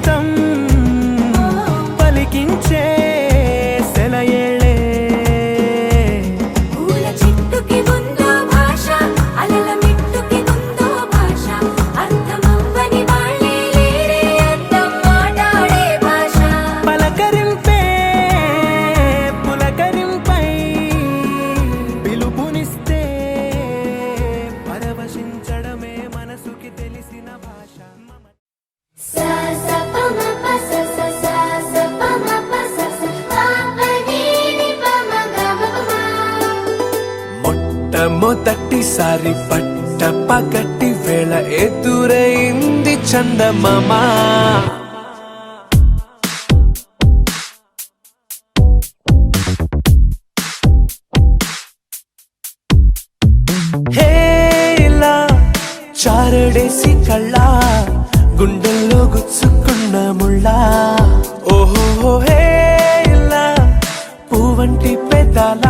గీతం పలికించే సెలయేళే పూల చిట్టుకి ఉందో భాష అలల మిట్టుకి ఉందో భాష అర్థమవ్వని వాళ్ళే లేరే అర్థం మాట్లాడే భాష పలకరింపే పులకరింపై పిలుపునిస్తే పరవశించడమే మనసుకి తెలిసిన భాష సా స ప మ ప స స సా స ప మ ప స స ప ప ని ని ప మ గ మ ప మ మొట్టమొదటిసారి పట్ట పగటి వేళ ఎదురైంది చందమామ హేలా చారడేసి కళ్ళ గుండెల్లో గుచ్చుకున్న ముళ్ళ ఓహో హేలా పువ్వంటి పెదాల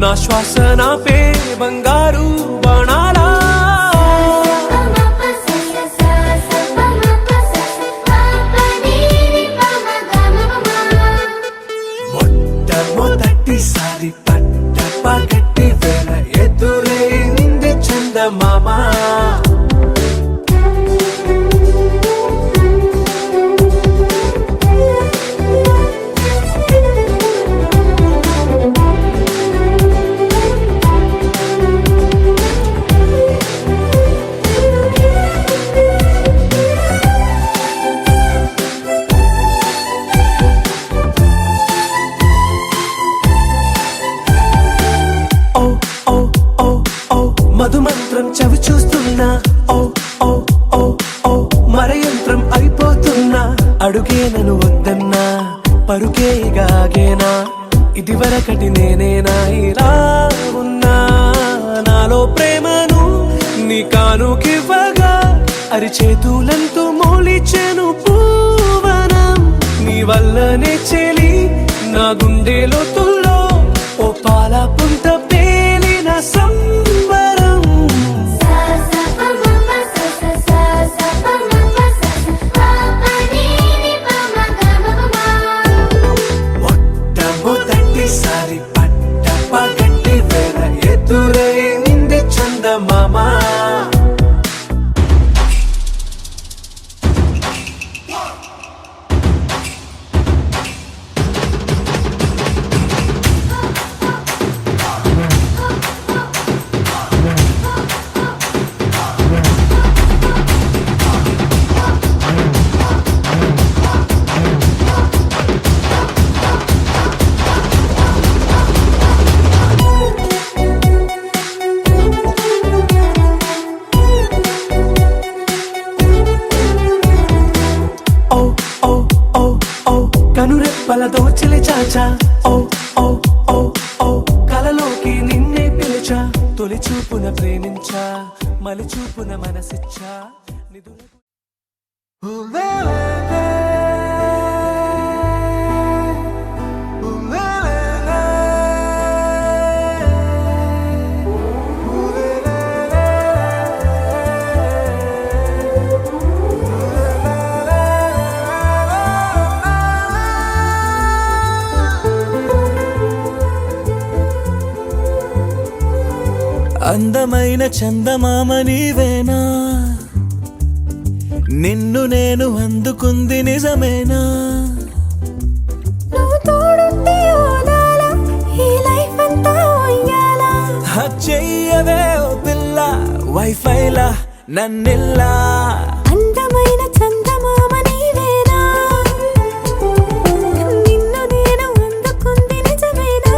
నా శ్వాస నా పే బంగారు బాణాలా ప మ ప స స సా స ప మ ప స స ప ప ని ని ప మ గ మ ప మ మొట్టమొదటిసారి పట్ట పగటి వేళ ఎదురైంది చందమామ ఓ ఓ ఓ ఓ మధుమంత్రం చవి చూస్తున్నా ఓ ఓ ఓ ఓ మరయంత్రం అయిపోతున్నా అడుగే నన్ను వద్దన్నా పరుగే గాగేనా ఇదివరకటి నేనేనా ఇలా ఉన్నా నాలో ప్రేమను నీ కానుకివ్వగా అరిచేతులంతో మోలిచెను పూవనం నీ వల్లనే చెలి నా గుండెలో తుల్లో ఓ పాల పుంత పేలిన సంబరం సా స ప మ ప స స సా స ప మ ప స స ప ప ని ని ప మ గ మ ప మ మొట్టమొదటిసారి పట్ట పగటి వేళ ఎదురైంది చందమామ ఓ ఓ ఓ ఓ కనురెప్పల దోచిలి చాచా ఓ ఓ ఓ ఓ కలలోకి నిన్నే పిలిచా తొలి చూపున ప్రేమించా మలి చూపున మనసిచ్చా నిదురకు అందమైన చందమామ నీవేనా నిన్ను నేను అందుకుంది నిజమేనా నువ్వు తోడుంటే ఓదాల ఈ లైఫ్ అంతా ఉయ్యాలా చెయ్యవే ఓ పిల్ల వైఫైలా నన్నిల్లా అందమైన చందమామ నీవేనా నిన్ను నేను అందుకుంది నిజమేనా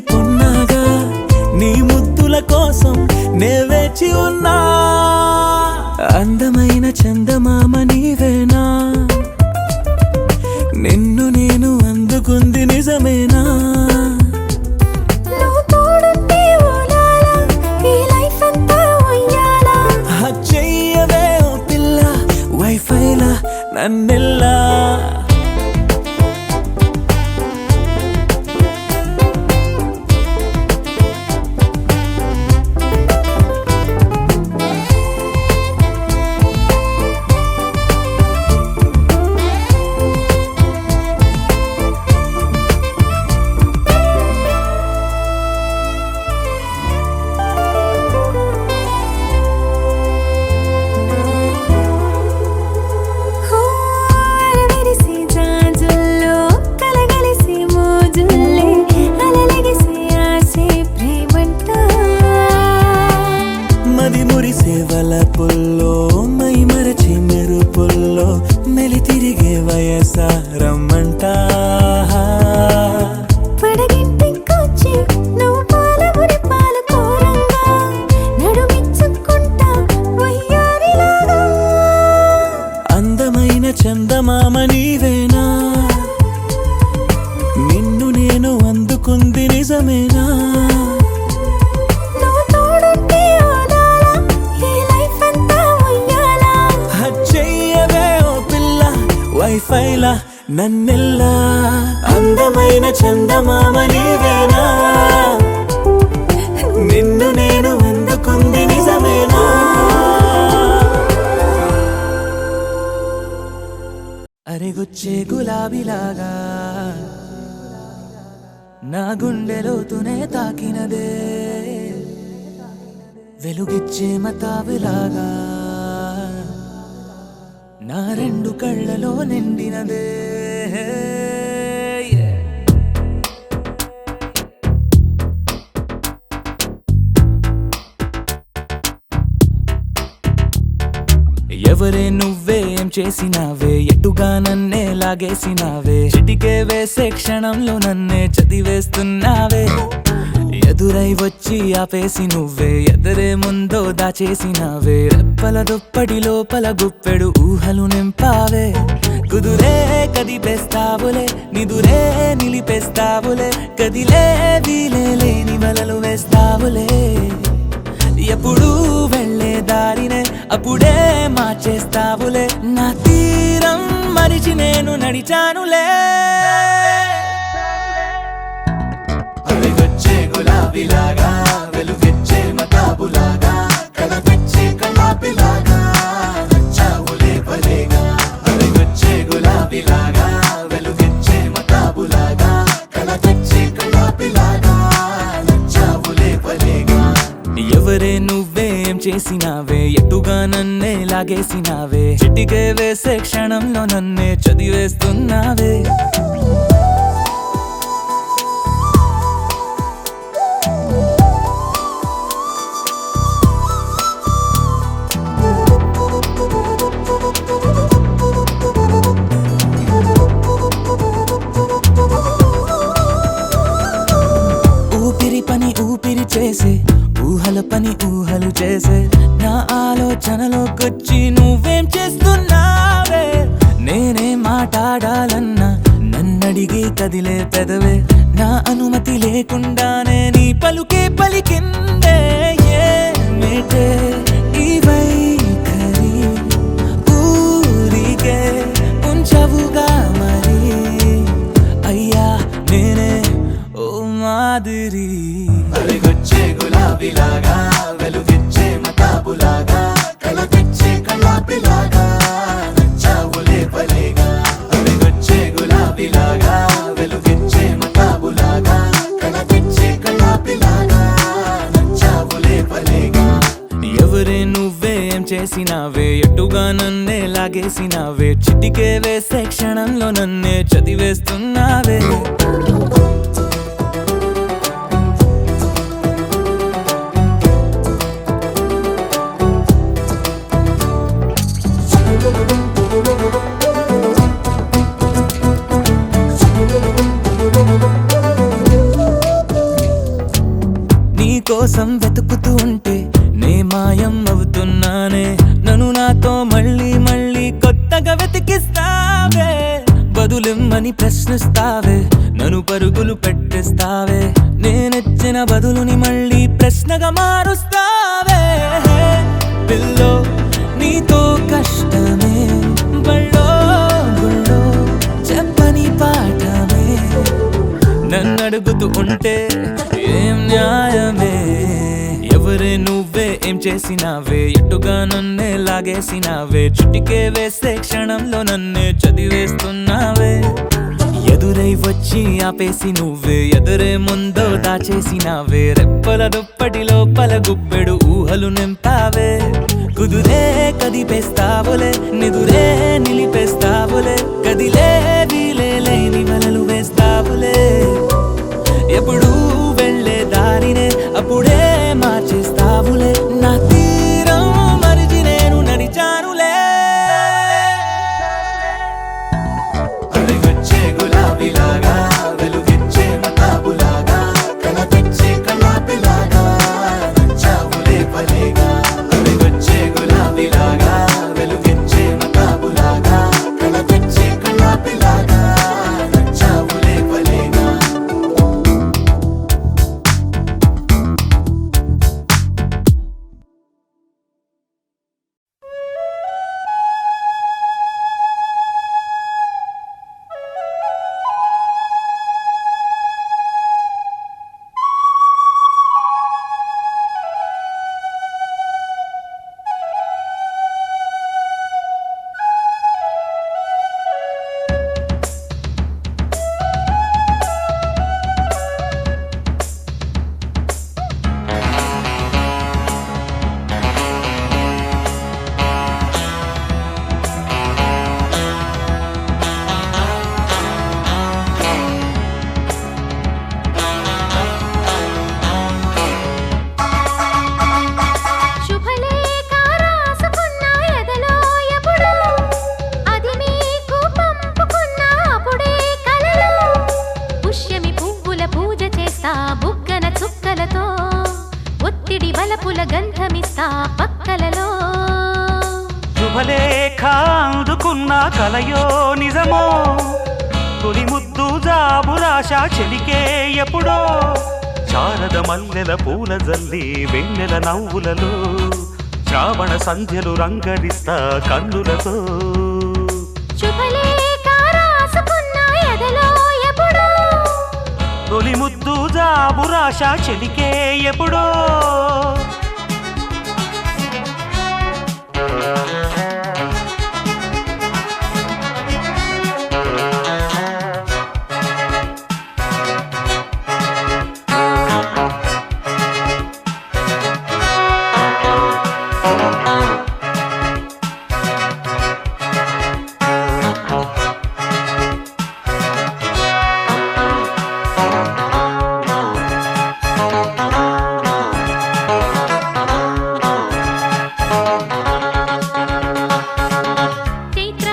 పొన్నాగా నీ ముద్దుల కోసం నే వేచి ఉన్నా అందమైన చందమామ నీవేనా నిన్ను నేను అందుకుంది నిజమేనా నువ్వు తోడుంటే ఓలాలా ఈ లైఫ్ అంతా ఉయ్యాలా చెయ్యవే ఓ పిల్ల వైఫైలా నన్నెల్లా విరిసి జాజుల్లో కలగలిసి మోజుల్లే అలలగిసి ఆసే ప్రేమంట మది మురిసే వలపుల్లో మై మరచి మెరుపుల్లో మెలి తిరిగే వయసారమ్మంట పడగింటికొచ్చి నువ్వు పాలబురి పాలు కోరంగా నడుమిచ్చుకుంటా వయ్యారిలాగా అందమైన చందమామ నీవేనా నిన్ను నేను అందుకుంది నిజమేనా నువ్వు తోడుంటే ఓలాలా ఈ లైఫ్ అంతా ఉయ్యాలా చెయ్యవే ఓ పిల్ల వైఫైలా నన్నెల్లా అందమైన చందమామ నీవేనా నిన్ను నేను అందుకుంది నిజమేనా అరెగొచ్చే గులాబీలాగా నా గుండెలోతునే తాకినదే వెలుగిచ్చే మతాబులాగా నా రెండు కళ్ళలో నిండినదే ఎవరే నువ్వేం చేసినావే ఎటుగా నన్నే లాగేసినావే చిటికే వేసే క్షణంలో నన్నే చదివేస్తున్నావే ఎదురై వచ్చి ఆపేసి నువ్వే ఎదరే ముందో దాచేసినావే రెప్పల దుప్పటి లోపల గుప్పెడు ఊహలు నింపావే కుదురే కదిపేస్తావులే నిదురే నిలిపేస్తావులే కదిలే వీలే లేని వలలు వేస్తావులే ఎప్పుడు వెళ్ళే దారినే అప్పుడే మార్చేస్తావులే నా తీరం మరిచి నేను నడిచానులే అవిగొచ్చే గులాబీలాగా వెలుగెచ్చే మతాబులాగా కలగొచ్చే కలాపిలాగా నచ్చావులే భలేగా అవిగొచ్చే గులాబీలాగా వెలుగెచ్చే మతాబులాగా కలగొచ్చే కలాపిలాగా నచ్చావులే భలేగా ఎవరే నువ్వేం చేసినావే ఎటుగా నన్నే లాగేసినావే చిటికే వేసే క్షణంలో నన్నే చదివేస్తున్నావే ఊపిరి పని ఊపిరి చేసే ఊహల పని ఊహలు చేసే నా ఆలోచనలోకొచ్చి నువ్వేం చేస్తున్నావే నేనే మాట్లాడాలన్నా నన్నడిగి కదిలే పెదవే నా అనుమతి లేకుండానే నీ పలుకే పలికిందే ఏమిటే ఈ వైఖరి ఊరికే ఉంచవుగా మరి అయ్యా నేనే ఓ మాదిరి అలిగొచ్చే గులాబీలాగా వెలుగిచ్చే మతాబులాగా కలగొచ్చే కలాపిలాగా నచ్చావులే భలేగా అలిగొచ్చే గులాబీలాగా వెలుగిచ్చే మతాబులాగా కలగొచ్చే కలాపిలాగా నచ్చావులే భలేగా ఎవరే నువ్వేం చేసినావే ఎటుగా నన్నే లాగేసినావే చిటికే వేసే క్షణంలో నన్నే చదివేస్తున్నావే నీ కోసం వెతుకుతూ ఉంటే నే మాయం అవుతున్నానే నన్ను నాతో మళ్ళీ మళ్ళీ కొత్తగా వెతికిస్తావే బదులిమ్మని ప్రశ్నిస్తావే నన్ను పరుగులు పెట్టిస్తావే నేనెచ్చిన బదులుని మళ్ళీ ప్రశ్నగా మారుస్తావే పిల్లో నీతో కష్టమే బళ్ళో గుళ్ళో చెప్పని పాఠమే నన్ను అడుగుతూ ఉంటే ఏం న్యాయమే ఎవరే నువ్వే ఏం చేసినావే ఎటుగా నన్నే లాగేసినావే చుట్టికే వేసే క్షణంలో నన్నే చదివేస్తున్నావే ఎదురై వచ్చి ఆపేసి నువ్వే ఎదురే ముందో దాచేసినావే రెప్పల దుప్పటి లోపల గుప్పెడు ఊహలు నింపావే కుదురే కదిపేస్తావులే నిదురే నిలిపేస్తావులే కదిలే వీలే లేని వలలు వేస్తావులే ఎప్పుడు వెళ్ళే దారినే అప్పుడే మార్చేస్తావులే నా తీరం మరిచి నేను నడిచానులే వచ్చే గులాబీలాగా వెలుగిచ్చే మతాబులాగా కలపెచ్చే కళాపిలాగా నచ్చావులే భలేగా వచ్చే గులాబీలాగా వెలుగిచ్చే మతాబులాగా కలపెచ్చే కళాపిలాగా నచ్చావులే భలేగా శుభలేఖ రాసుకున్న ఎదలో ఎప్పుడో అది మీకు పంపుకున్న అప్పుడే కలలో పుష్యమి పువ్వుల పూజ చేస్తా బుగ్గన చుక్కలతో ఒత్తిడి వలపుల గంధమిస్తా పక్కలలో శుభలేఖ అందుకున్న కలయో నిజమో తొలి ముద్దు జాబురాశ చెలికే ఎప్పుడో శారద మల్లెల పూల జల్లి వెన్నెల నవ్వులలో శ్రావణ సంధ్యలు రంగరిస్తా కన్నులతో శుభలేఖ రాసుకున్న ఎదలో ఎప్పుడో తొలి ముద్దు జాబురాశ చెలికే ఎప్పుడో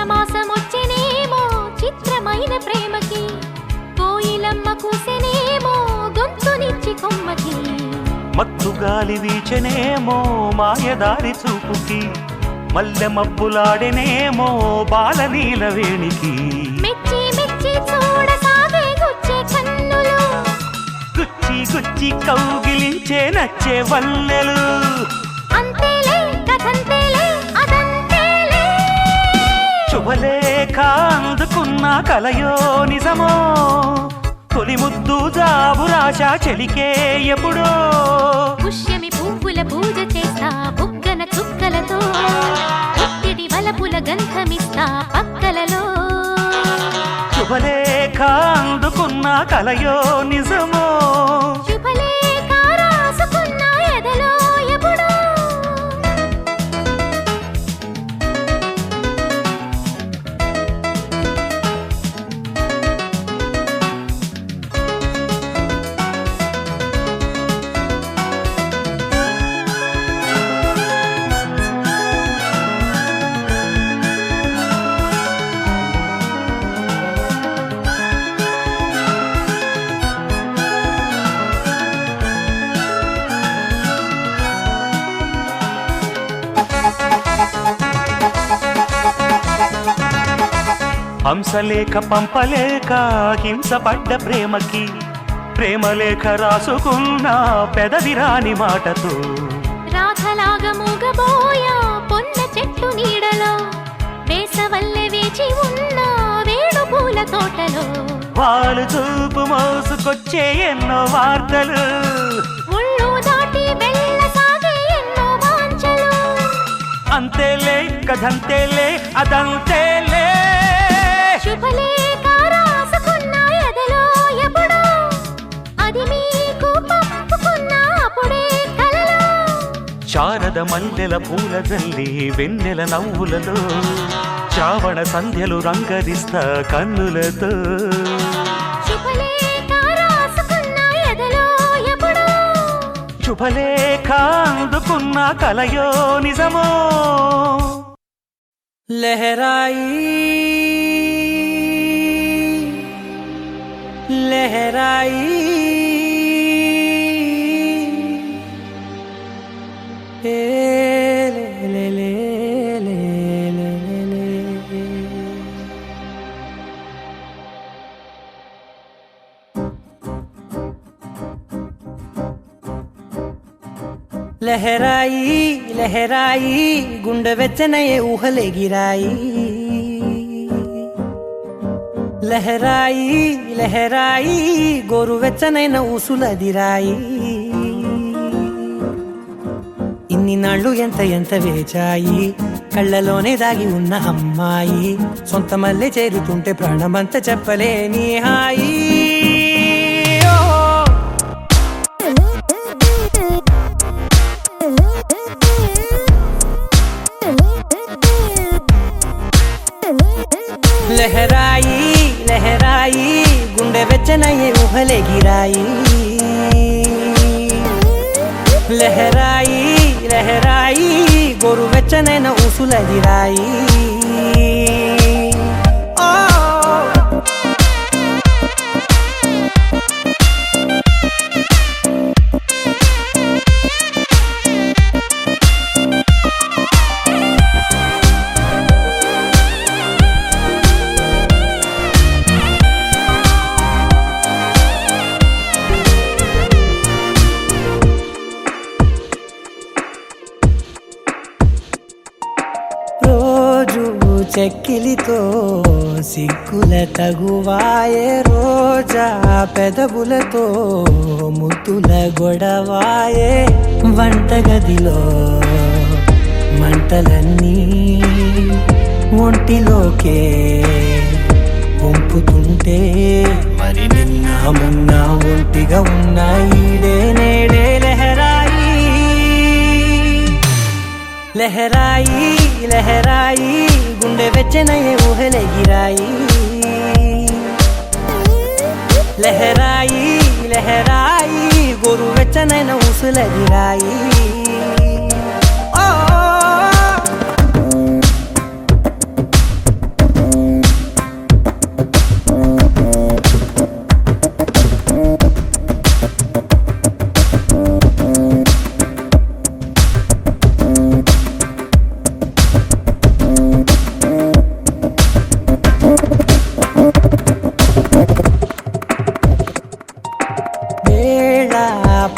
చైత్రమాసమొచ్చెనేమో చిత్రమైన ప్రేమకి కోయిలమ్మ కూసెనేమో గొంతునిచ్చి కొమ్మకి మత్తు గాలి వీచెనేమో మాయదారి చూపుకి మల్లె మబ్బులాడెనేమో బాలనీల వేణికి మెచ్చి మెచ్చి చూడసాగే గుచ్చే కన్నులు గుచ్చి గుచ్చి కౌగిలించే నచ్చే వల్లెలు అంతేలే కథంతేలే అదంతేలే శుభలేఖ అందుకున్న కలయో నిజమో తొలి ముద్దు జాబురాశ చెలికే ఎప్పుడో పుష్యమి పువ్వుల పూజ చేస్తా బుగ్గన చుక్కలతో ఒత్తిడి వలపుల గంధమిస్తా పక్కలలో శుభలేఖ అందుకున్న కలయో నిజమో శుభలేఖ రాసుకున్న ఎదలో ఎప్పుడో హంసలేఖ పంపలేక హింసపడ్డ ప్రేమకి ప్రేమలేఖ రాసుకున్న పెదవిరాని మాటతో రాధలాగా మూగబోయా పొన్న చెట్టు నీడలో వేసవల్లె వేచి ఉన్న వేణు పూల తోటలో వాళ్ళు చూపు మోసుకొచ్చే ఎన్నో వార్తలు ఒళ్ళు దాటి వెళ్ళసాగే ఎన్నో వాంఛలు అంతేలే కథంతేలే అదంతేలే శుభలేఖ రాసుకున్న ఎదలో ఎప్పుడో అది మీకు పంపుకున్న అప్పుడే కలలో శారద మల్లెల పూల జల్లి వెన్నెల నవ్వులలో శ్రావణ సంధ్యలు రంగరిస్తా కన్నులతో శుభలేఖ రాసుకున్న ఎదలో ఎప్పుడో శుభలేఖ అందుకున్న కలయో నిజమో లహరాయి లహరాయి ఏ లే లే లే లే లే లే. లహరాయి లహరాయి గుండె వెచ్చనయే ఊహలే గిరాయి లహరాయి లహరాయి గోరు వెచ్చనైన ఊసులదిరాయి ఇన్ని నాళ్ళు ఎంత ఎంత వేచాయి కళ్ళలోనే దాగి ఉన్న అమ్మాయి సొంత మల్లె చేరుతుంటే ప్రాణమంత చెప్పలేని హాయి లహరాయి లహరాయి గుండె వెచ్చనయ్యే ఊహలే గిరాయి లహరాయి లహరాయి గోరు వెచ్చనైన ఊసులదిరాయి చెక్కిలితో సిగ్గుల తగువాయే రోజా పెదవులతో ముద్దుల గొడవాయే వంటగదిలో మంటలన్నీ ఒంటిలోకే వంపుతుంటే మరి నిన్న మొన్న ఒంటిగా ఉన్న ఈడే నేడే లహరాయి లహరాయి లహరాయి గుండె వెచ్చనయ్యే ఊహలే గిరాయి లహరాయి లహరాయి గోరు వెచ్చనైన ఊసులదిరాయి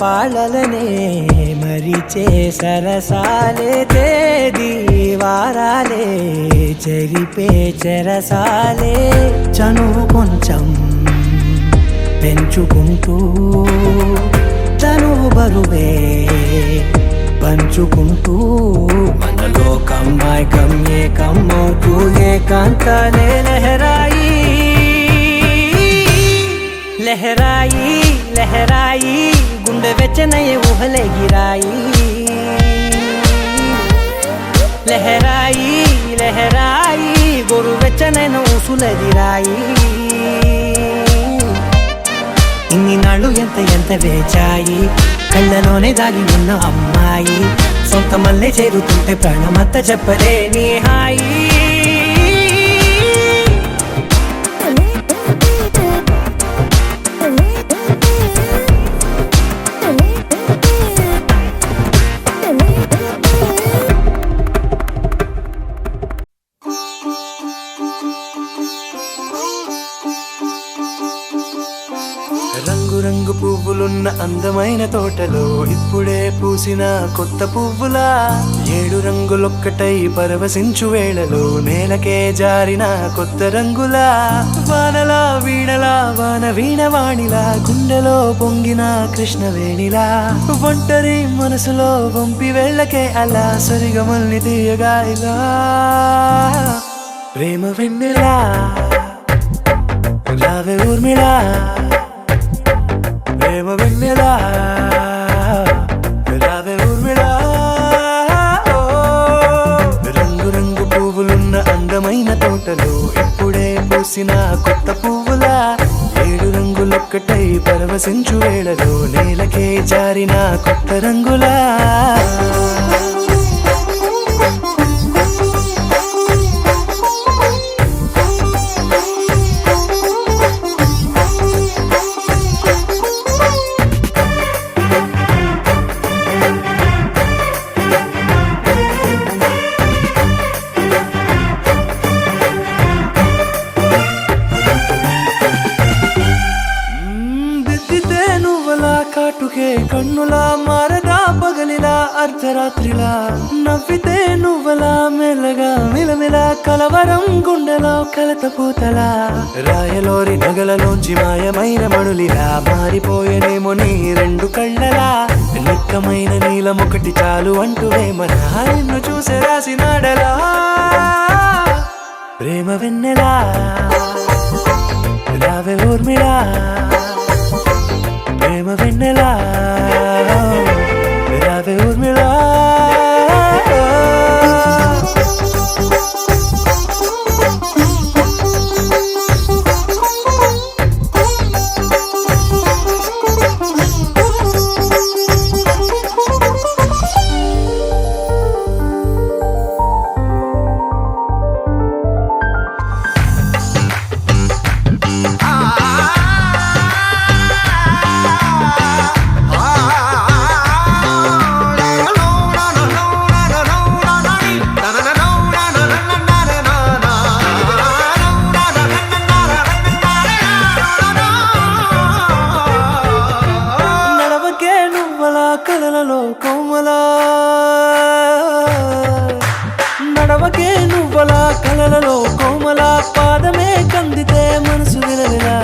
పాలలనే మరిచే సరసాలే తేదీ వారాలే చెరిపే చెరసాలే చనువు కొంచెం పెంచుకుంటూ చనువు బరువే పంచుకుంటూ మనలో కమ్మాయికం ఏకమ్మవుతూ ఏకాంతాలే లహరాయి లహరాయి లహరాయి గుండె వెచ్చనయ్యే ఊహలే గిరాయి లహరాయి లహరాయి గోరు వెచ్చనైన ఊసులదిరాయి ఇన్ని నాళ్ళు ఎంత ఎంత వేచాయి కళ్ళలోనే దాగి ఉన్న అమ్మాయి సొంత మల్లె చేరుతుంటే ప్రాణమంత చెప్పలేని హాయి తోటలో ఇప్పుడే పూసిన కొత్త పువ్వులా 7 రంగులొక్కటై పరవశించు వేళలో నేలకే జారిన కొత్త రంగులా వానలా వీణలా వాన వీణవాణిలా గుండెలో పొంగిన కృష్ణవేణిలా ఒంటరి మనసులో వంపి వెళ్ళకే అలా సరిగమల్ని తీయగా ఇలా ప్రేమ వెన్నెలా రావే ఊర్మిళా ప్రేమ వెన్నెలా రావే ఊర్మిళా రంగు రంగు పువ్వులున్న అందమైన తోటలో ఇప్పుడే పూసిన కొత్త పువ్వులా 7 రంగులొక్కటై పరవశించు వేళలో నేలకే జారిన కొత్త రంగులా కాటుకే కన్నులా మారదా పగలిలా అర్ధరాత్రిలా నవ్వితే నువ్వలా మెల్లగా మిలమిలా కలవరం గుండెలో కలతపూతలా రాయలోరి నగలలోంచి మాయమైన మణులిలా మారిపోయేనేమో నీ 2 కళ్ళలా నిక్కమైన నీలమొకటి చాలు అంటూ వేమన నిన్ను చూసే రాసినాడలా ప్రేమ వెన్నెలా రావే ఊర్మిళా ప్రేమ వెన్నెలా రావే ఊర్మిళా కలలలో కోమలా నడవకే నువ్వలా కలలలో కోమలా పాదమే కందితే మనసు విలవిలా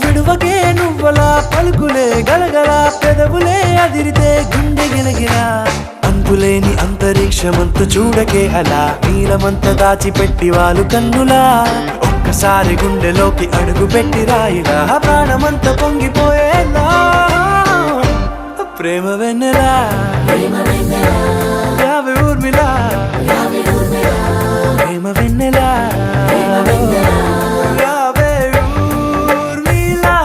విడువకే నువ్వలా పలుకులే గలగల పెదవులే అదిరితే గుండె గిలగిలా అంతులేని అంతరిక్షమంత చూడకే అలా నీలమంత దాచిపెట్టి వాళ్ళు కన్నులా ఒక్కసారి గుండెలోకి అడుగు పెట్టి రాయిలా ప్రాణమంత పొంగిపోయేలా ప్రేమ వెన్నెలా రావే ఊర్మిళా ప్రేమ వెన్నెలా రావే ఊర్మిళా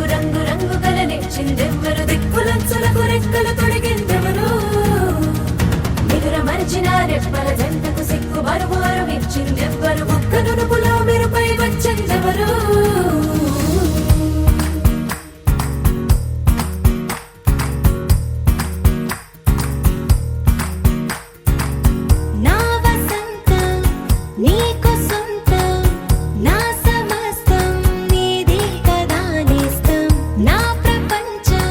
నీకు రంగు రంగు కలనిచ్చిందెవ్వరు దిక్కులంచులకు రెక్కలు తొడిగిందెవరు నిదుర మరిచిన రెప్పల జంటకు సిగ్గు బరువు అరువిచ్చిందెవ్వరు ముక్క నునుపులో మెరుపై వచ్చిందెవరు నా వసంతం నీకు సొంతం నా సమస్తం నీది కదా నేస్తం నా ప్రపంచం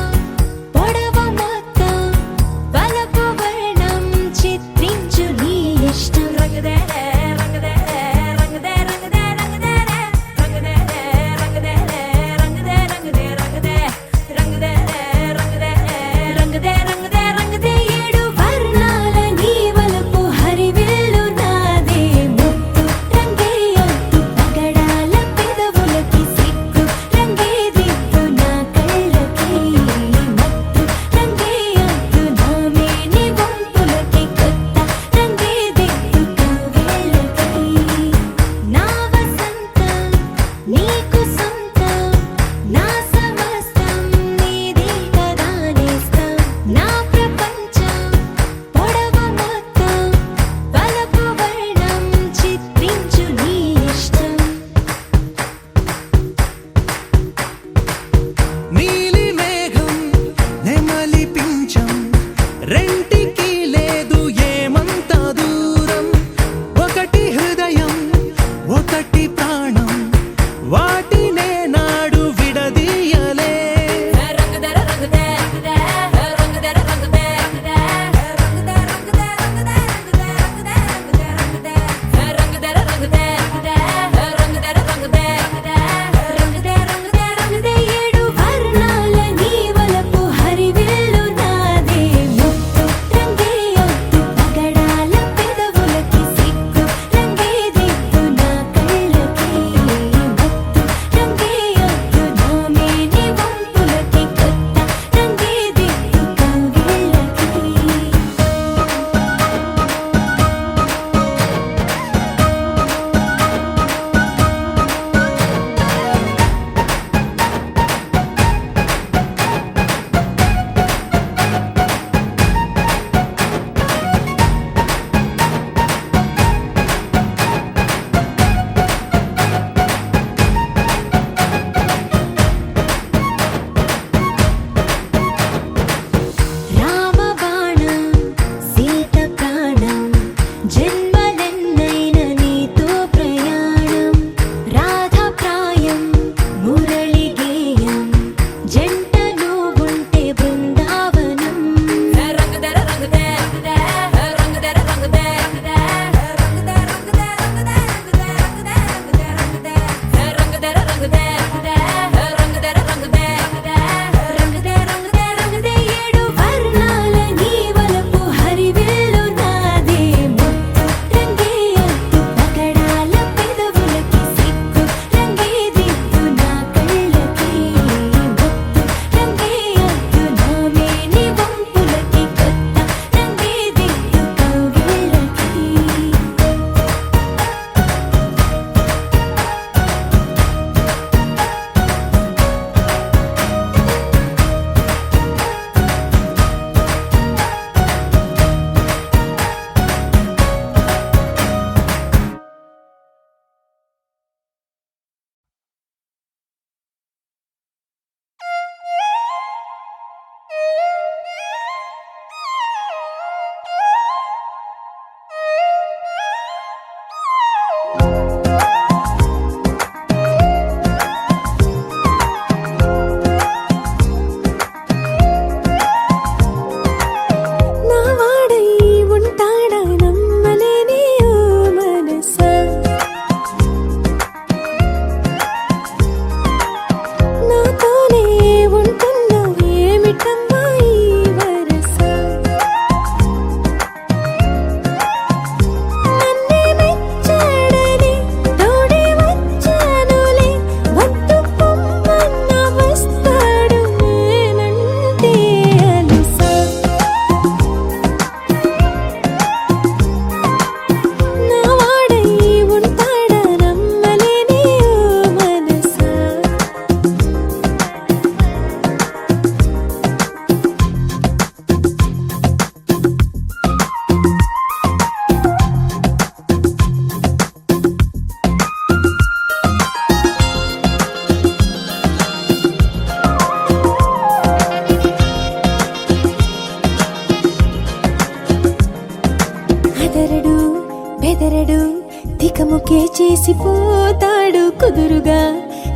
ఓకే చేసిపోతాడు కుదురుగా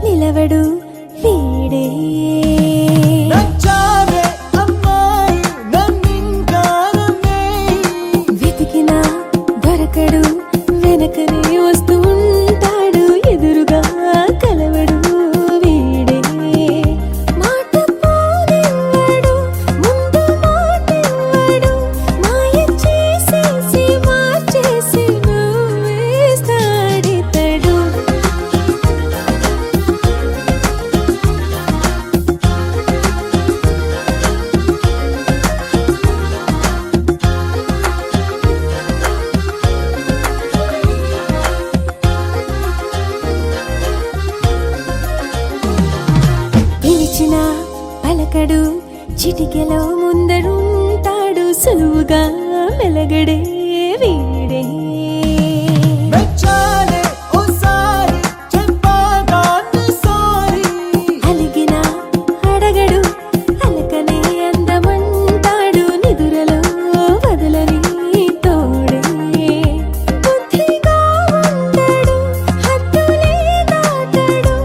నిలవడు వీడే నచ్చావే అమ్మాయి నన్నింకా నమ్మే వెతికినా దొరకడు వెనకనే వస్తూ ఉంటాడు ఎదురుగా కలవడు వీడే మాట పోనివ్వడు ముందు మాటివ్వడు మాయ చేసేసి మార్చేసి నువ్వేస్తాడితడు పిలిచిన పలకడు చిటికెలో ముందరుంటాడు సులువుగా మెలగడే వీడే నచ్చాలే ఓసారి చెప్పగానే సారీ అలిగిన అడగడు అలకనే అందమంటాడు నిదురలో వదలని తోడే బుద్ధిగా ఉండడు హద్దులే దాటడు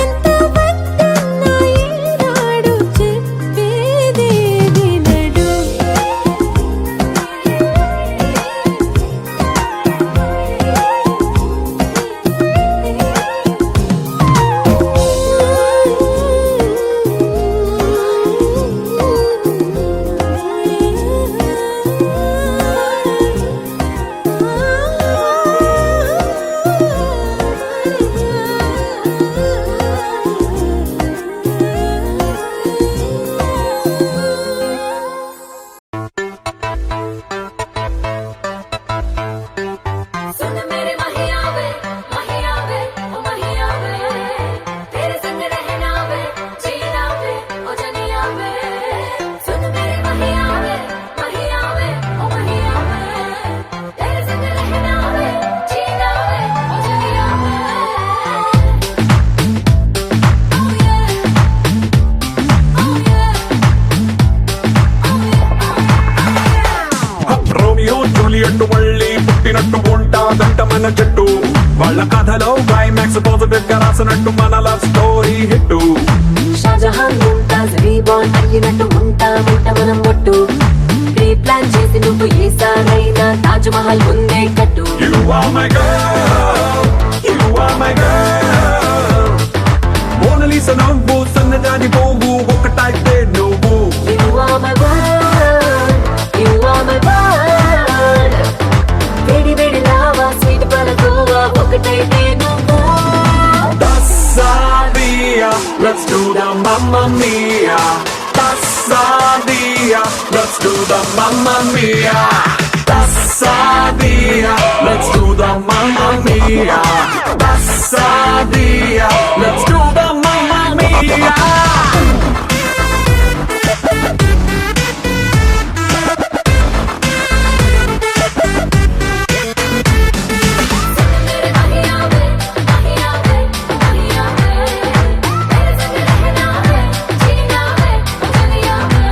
ఎంత వద్దన్నా ఈనాడు చెప్పేదే వినడు सुन मेरे महिया वे ओ महिया वे तेरे संग रहना वे जीना वे ओ जनिया वे सुन मेरे महिया वे ओ महिया वे तेरे संग रहना वे जीना वे ओ जनिया वे Oh yeah Oh yeah Romeo Juliet మళ్ళీ పుట్టినట్టు ఉంటాదంట మన జట్టు వాళ్ళ కథలో క్లైమాక్స్ పాజిటివ్ గా రాసినట్టు మన love story hit Shah Jahan Mumtaz reborn అయ్యినట్టు ఉంటామంట మనం ఒట్టు ప్రీ ప్లాన్ చేసి నువ్వు ఈసారైనా తాజ్ మహల్ ముందే కట్టు you are my girl you are my girl Mona Lisa నవ్వు సన్నజాజి పువ్వు ఒకటైతే నువ్వు You are my world, you are my world. వేడి వేడి లావా స్వీట్ పలకోవా ఒకటైతే నువ్వు Tassadia, let's do the Mamma Mia. Tassadia, let's do the Mamma Mia. Tassadia, let's do the Mamma Mia. Tassadia, let's do the Mamma Mia. मेरे महिया वे ओ महिया वे तेरे संग रहना वे जीना वे ओ जनिया वे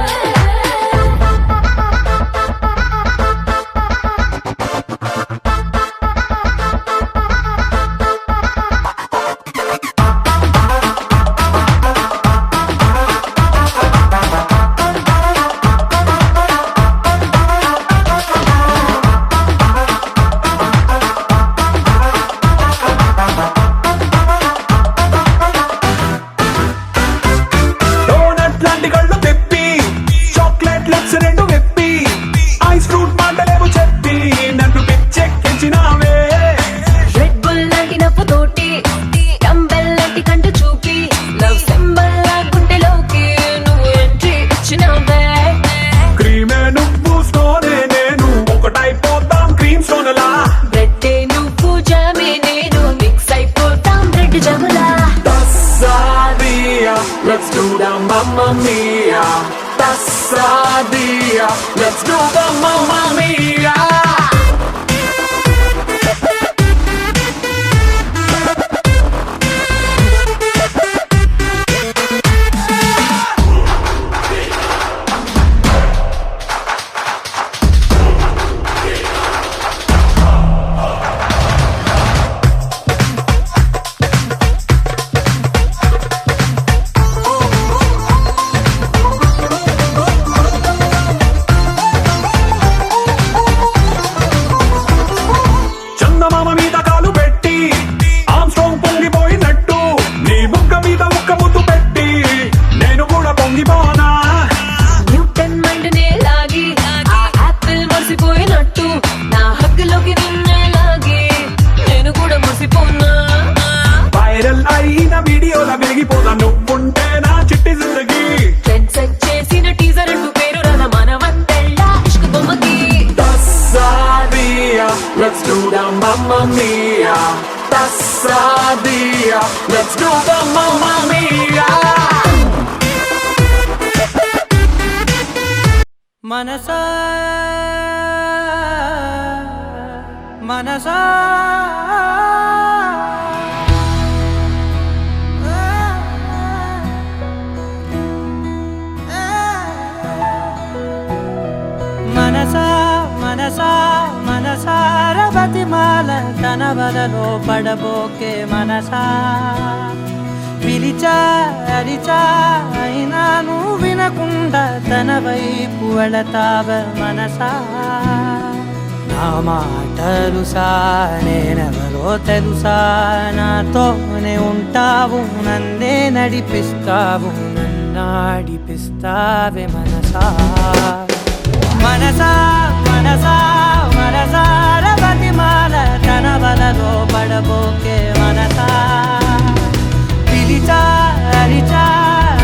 donut లాంటి కళ్ళు తెప్పి చాక్లెట్ లెట్స్ రెండు వెప్పి ఐస్ ఫ్రూట్ మాటలేవు చెప్పి నన్ను పిచ్చెక్కించినావే రెడ్ బుల్ లాంటి నవ్వుతోటి డంబెల్ లాంటి కంటు చూపి లవ్ సింబల్ లా గుండెలోకి నువ్వు ఎంట్రీ ఇచ్చినావే క్రీమే నువ్వు స్టోనే నేను ఒకటైపోతాం క్రీమ్ స్టోన్లా బ్రెడ్ నువ్వు జామే నేను మిక్స్ అయిపోతాం bread జములా Tassadia, let's do the Mamma Mia. Tassadia, let's do the Mamma Mia. మనసా మనసా మనసా మనసా మనసార బతిమాల తన వలలో పడబోకే మనసా పిలిచా అరిచా అయినా నువ్వు వినకుండా తన వైపు వెళతావ మనసా నా మాటలుసా నేనెవరో తెలుసా నాతోనే ఉంటావు నన్నే నడిపిస్తావు నన్నాడిపిస్తావే మనసా మనసా మనసా మనసార బతిమాల తన వలలో పడబోకే మనసా పిలిచా అరిచా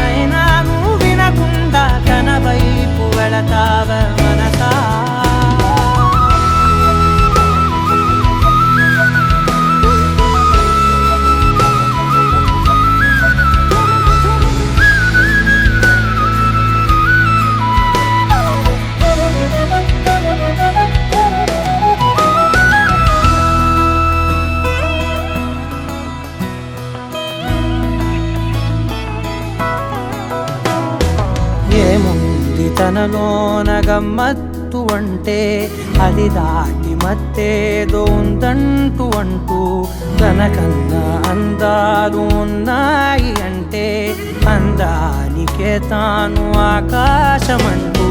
అయినా నువ్వు వినకుండా తన వైపు వెళతావ మనసా ఏముంది తనలోన గమ్మత్తు అంటే అది దాటి మత్తేదో ఉందంటూ అంటూ తనకన్నా అందాలు ఉన్నాయి అంటే అందానికే తాను ఆకాశమంటూ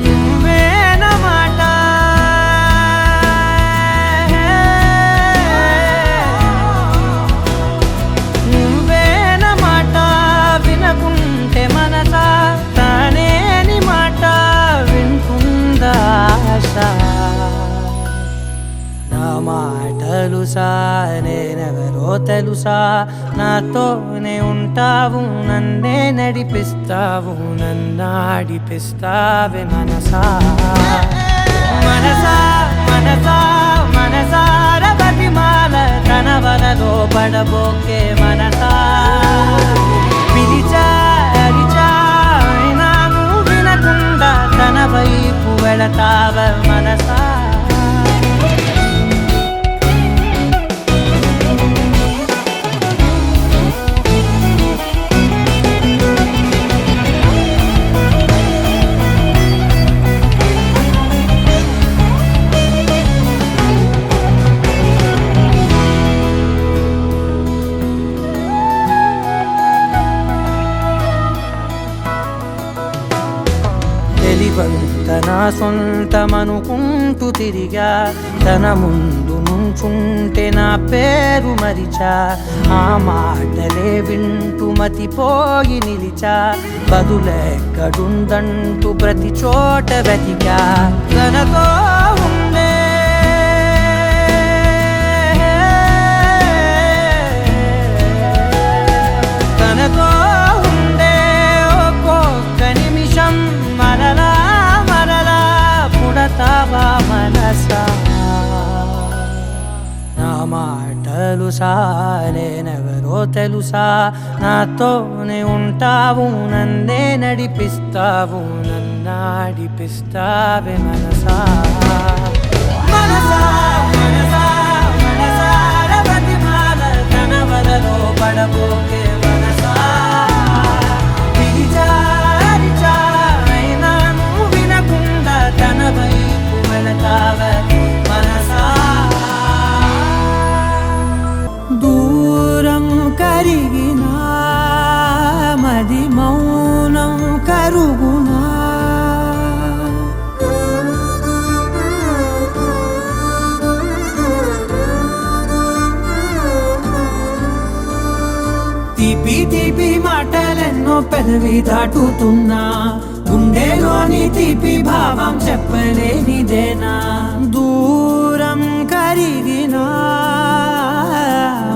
నువ్వేనమాట నువ్వేనమాట వినకుంటే మనసా తానేని మాట వింటుందా ఆశ నా మాటలుసా నేనెవరో తెలుసా నాతోనే ఉంటావు నన్నే నడిపిస్తావు నన్నాడిపిస్తావే మనసా మనసా మనసా మనసార బతిమాల తన వలలో పడబోకే మనసా పిలిచా అరిచా అయినా నువ్వు వినకుండా తన వైపు వెళతావ మనసా తన సొంతమనుకుంటూ తిరిగా తన ముందు నుంచుంటే నా పేరు మరిచా ఆ మాటలే వింటూ మతిపోయి నిలిచా బదులెక్కడుందంటూ ప్రతి చోట వెతికా తనతో ఉండే తనతో ఉండే ఒక్కొక్క నిమిషం మరలా పుడతావా మనసా నా మాటలుసా నేనెవరో తెలుసా నాతోనే ఉంటావు నన్నే నడిపిస్తావు నన్నాడిపిస్తావే మనసా మనసా మనసా మనసార బతిమాల తన వలలో పడబోకే మనసా పిలిచా అరిచా అయినా నువ్వు వినకుండా తన వైపు వెళతావ మనసా దూరం కరిగినా మది మౌనం కరుగునా తీపి తీపి మాటలెన్నో పెదవి దాటుతున్నా గుండెలోని తీపి భావం చెప్పలేనిదేనా దూరం కరిగినా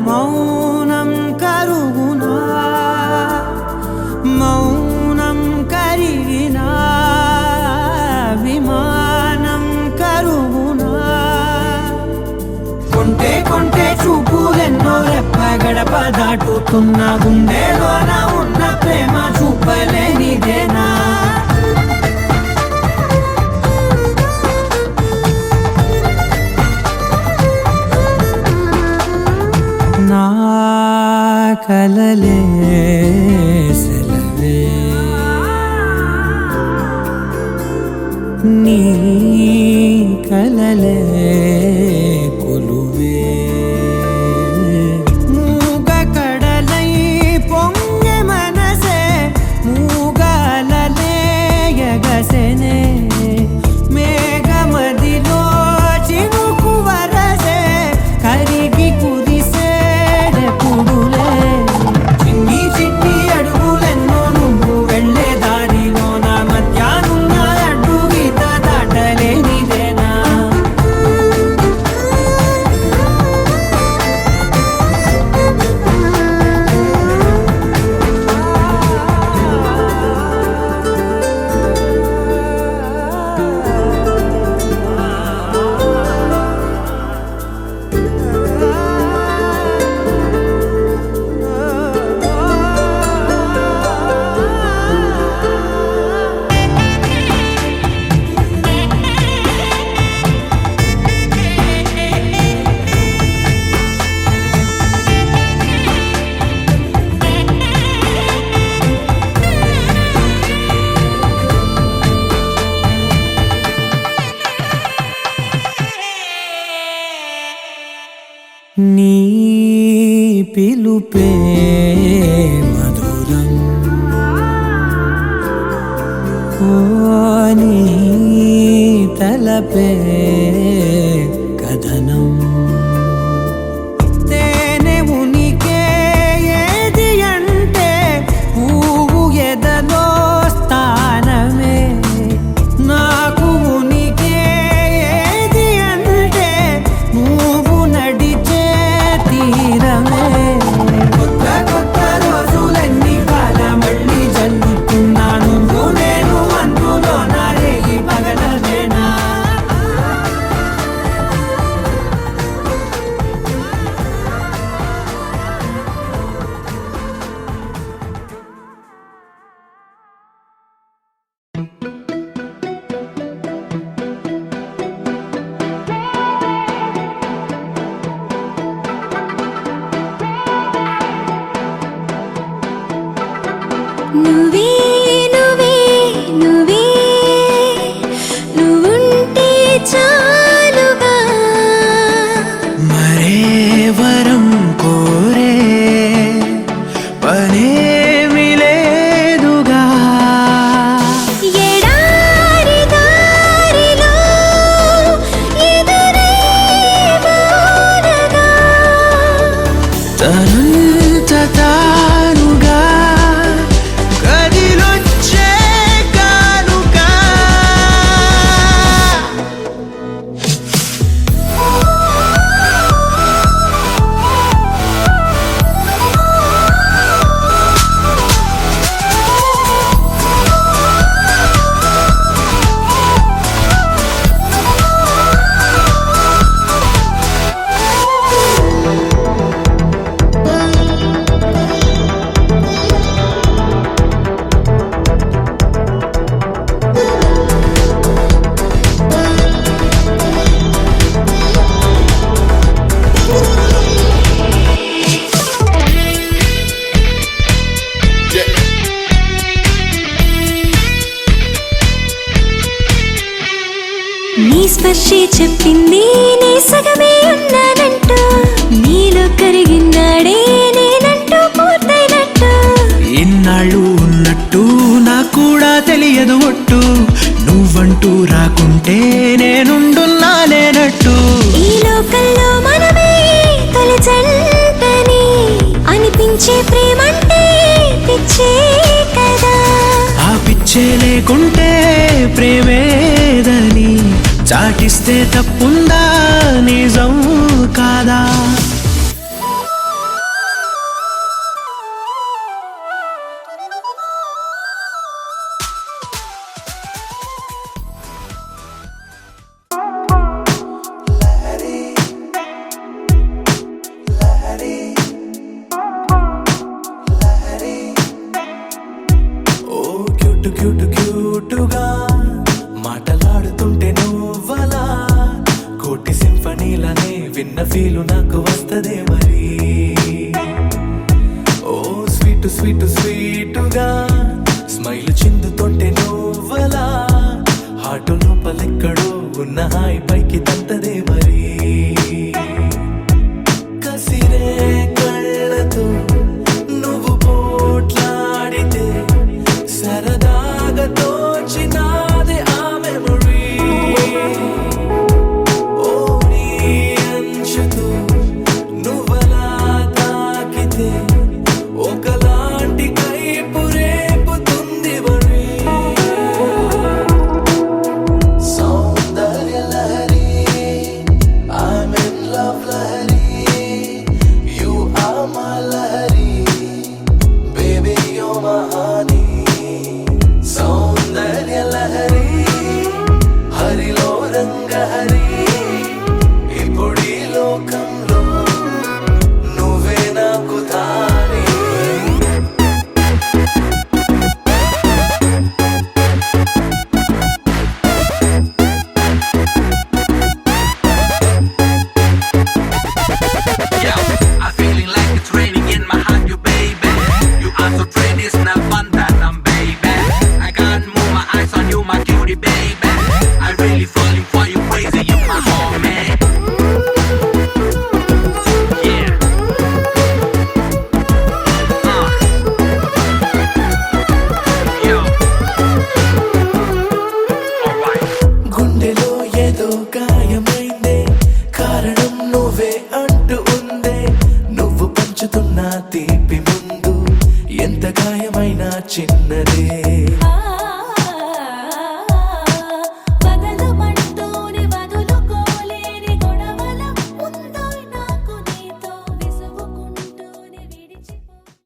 మౌనం కరుగునా మౌనం కరిగినా విమానం కరుగునా కొంటే కొంటే చూపులెన్నో రెప్ప గడప దాటుతున్న గుండెలోన ఉన్న ప్రేమ చూపలేనిదేనా నీ కలలే కొలువే మూగ కడలై పొంగె మనసే మూగలలే ఎగసెనే మేఘమదిలో చినుకు వరసే కరిగి కురిసేడెప్పుడులే చిన్ని చిన్ని అడుగులెన్నో నువ్వు వెళ్ళే దారిలో నా మధ్యాహ్నం అడ్డు గీత దాటలేనిదేనా నీ పిలుపే మధురం ఓ నీ తలపే కథనం తేనె ఉనికే ఏది అంటే పువ్వు ఎదలో స్థానమే నాకు ఉనికే ఏది అంటే నువ్వు నడిచే తీరమే కొత్త కొత్త రోజులన్నీ కాల మళ్ళీ జల్లుతున్నాను నేను అందులో నా రేగి పగలదేనా నువ్వే నువ్వే నువ్వే నువ్వుంటే చాలుగా మరే వరం కోరే పనేమి లేదుగా ఎడారి దారిలో ఎదురై వానగా తనంత తానుగా కదిలొచ్చే కానుక నీ స్పర్శే చెప్పింది నీ సగమే ఉన్నానంటూ నీలో కరిగినాడే నేనంటూ పూర్తయినట్టు ఇన్నాళ్ళు ఉన్నట్టు నాకు కూడా తెలియదు ఒట్టు నువ్వంటూ రాకుంటే నేనుండున్నా లేనట్టు ఈ లోకల్లో మనమే తొలి జంటని అనిపించే ప్రేమంటే పిచ్చే కదా ఆ పిచ్చే లేకుంటే ప్రేమేదని చాటిస్తే తప్పుందా నిజం కాదా ఓ క్యూట్ క్యూట్ క్యూటుగా మాటలాడుతుంటే నువ్వలా కోటి సింఫనీలనే విన్న ఫీలు నాకు వస్తదే మరి ఓ స్వీట్ స్వీట్ స్వీటుగా స్మైల్ చిందుతుంటే నువ్వలా హార్ట్ పైకి